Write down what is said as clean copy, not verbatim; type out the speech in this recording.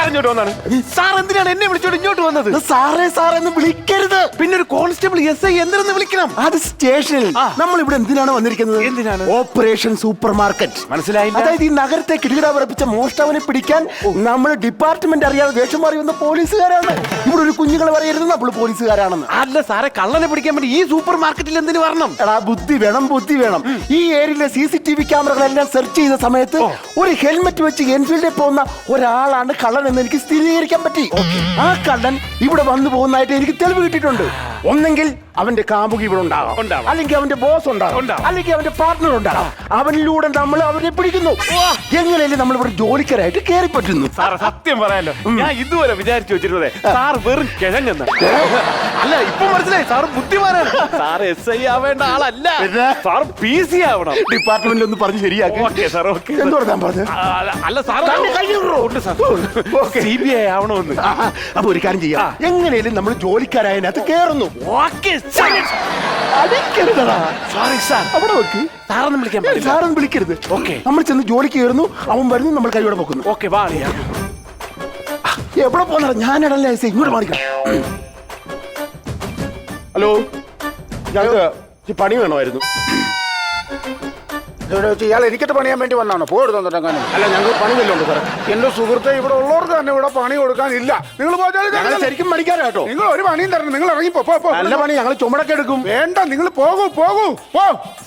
Sir ഇങ്ങോട്ട് വന്നാണ്. Sir എന്തിനാണ് എന്നെ വിളിച്ചോണ്ട് ഇങ്ങോട്ട് വന്നത്? സാറേ സാറെന്ന് വിളിക്കരുത്. പിന്നെ ഒരു കോൺസ്റ്റബിൾ SI എന്തിനെന്ന് വിളിക്കണം? അത് സ്റ്റേഷനിൽ നമ്മൾ ഇവിടെ എന്തിനാണ് വന്നിരിക്കുന്നത്? എന്തിനാണ്? Operation super market. മനസ്സിലായില്ല. അതായത് ഈ നഗരത്തെ കിടുകിട പറപ്പിച്ച മോഷ്ടാവിനെ പിടിക്കാൻ നമ്മൾ ഡിപ്പാർട്ട്മെന്റ് അറിയാതെ വേഷം മാറി വന്ന പോലീസുകാരാണ്. ഇവിടെ ഒരു കുഞ്ഞുങ്ങളെ പറയരുത് നമ്മൾ പോലീസുകാരാണെന്ന്. അല്ല സാറേ, കള്ളനെ പിടിക്കാൻ വേണ്ടി ഈ സൂപ്പർ മാർക്കറ്റിൽ എന്തിനു വരണം? എടാ ബുദ്ധി വേണം, ബുദ്ധി വേണം. ഈ ഏരിയയിലെ CCTV ക്യാമറകളെല്ലാം സെർച്ച് ചെയ്ത സമയത്ത് ഒരു ഹെൽമെറ്റ് വെച്ച് എൻഫീൽഡിൽ പോകുന്ന ഒരാളാണ് കള്ളൻ എന്ന് എനിക്ക് സ്ഥിരീകരിക്കാൻ പറ്റി. ആ കള്ളൻ ഇവിടെ വന്നു പോകുന്നതായിട്ട് എനിക്ക് തെളിവ് കിട്ടിയിട്ടുണ്ട്. ഒന്നെങ്കിൽ അവന്റെ കാമുകി ഇവിടെ ഉണ്ടാകാം, അല്ലെങ്കിൽ അവന്റെ ബോസ് ഉണ്ടാകും, അല്ലെങ്കിൽ അവന്റെ പാർട്ട്ണർ ഉണ്ടാകാം. അവനിലൂടെ നമ്മൾ അവരെ പിടിക്കുന്നു. എങ്ങനെയല്ലേ നമ്മൾ ഇവിടെ ജോലിക്കാരായിട്ട് കയറി പറ്റുന്നു. സാറ് സത്യം പറയാലോ, ഞാൻ ഇതുവരെ വിചാരിച്ചു വെച്ചിരുന്നത് സാർ വെറും കിഴങ്ങെന്ന്. അല്ല, ഇപ്പൊ മനസ്സിലായി സാർ ബുദ്ധിമാനാണ്. സാർ SI ആവേണ്ട ആളല്ല, സാർ PC ആവണം. ഡിപ്പാർട്ട്മെന്റിൽ ഒന്ന് പറഞ്ഞ് ശരിയാക്കി. Okay sir, okay. എന്തോടാ ഞാൻ പറഞ്ഞത്? അല്ല സാർ CBI ആവണമെന്ന്. അപ്പൊ ഒരു കാര്യം ചെയ്യാം, എങ്ങനെയും നമ്മൾ ജോലിക്കാരായതിനകത്ത് കേറുന്നു. ഓക്കെ അടിക്കരുതടാ. Sorry sir. അവിടെ വെക്ക്. സാറൊന്നും വിളിക്കാൻ പറ്റില്ല. സാറൊന്നും വിളിക്കരുത്. ഓക്കെ. നമ്മൾ ചെന്ന് ജോലിക്ക് കയറുന്നു, അവൻ വരുന്നു, നമ്മൾ കൈയോടെ വെക്കുന്നു. ഓക്കെ, വാളിയാ. എവിടെ പോന്നാ? ഞാനിടല്ലേ ഇങ്ങോട്ട് മാറിക്കാം. ഹലോ, ഞങ്ങൾക്ക് പണി വേണമായിരുന്നു. ഇയാൾ എനിക്കിട്ട് പണിയാൻ വേണ്ടി വന്നാണോ? പോയി തന്നിട്ടെങ്ങാനും. അല്ല, ഞങ്ങൾക്ക് പണി വല്ലോണ്ട് സാറേ. എന്റെ സുഹൃത്തെ, ഇവിടെ ഉള്ളവർക്ക് തന്നെ ഇവിടെ പണി കൊടുക്കാനില്ല. നിങ്ങൾ ഞങ്ങൾ ശരിക്കും പണിക്കാരാട്ടോ. നിങ്ങൾ ഒരു പണിയും തരണം. നിങ്ങൾ ഇറങ്ങി പോ. നല്ല പണി, ഞങ്ങൾ ചുമടൊക്കെ എടുക്കും. വേണ്ട, നിങ്ങൾ പോകൂ.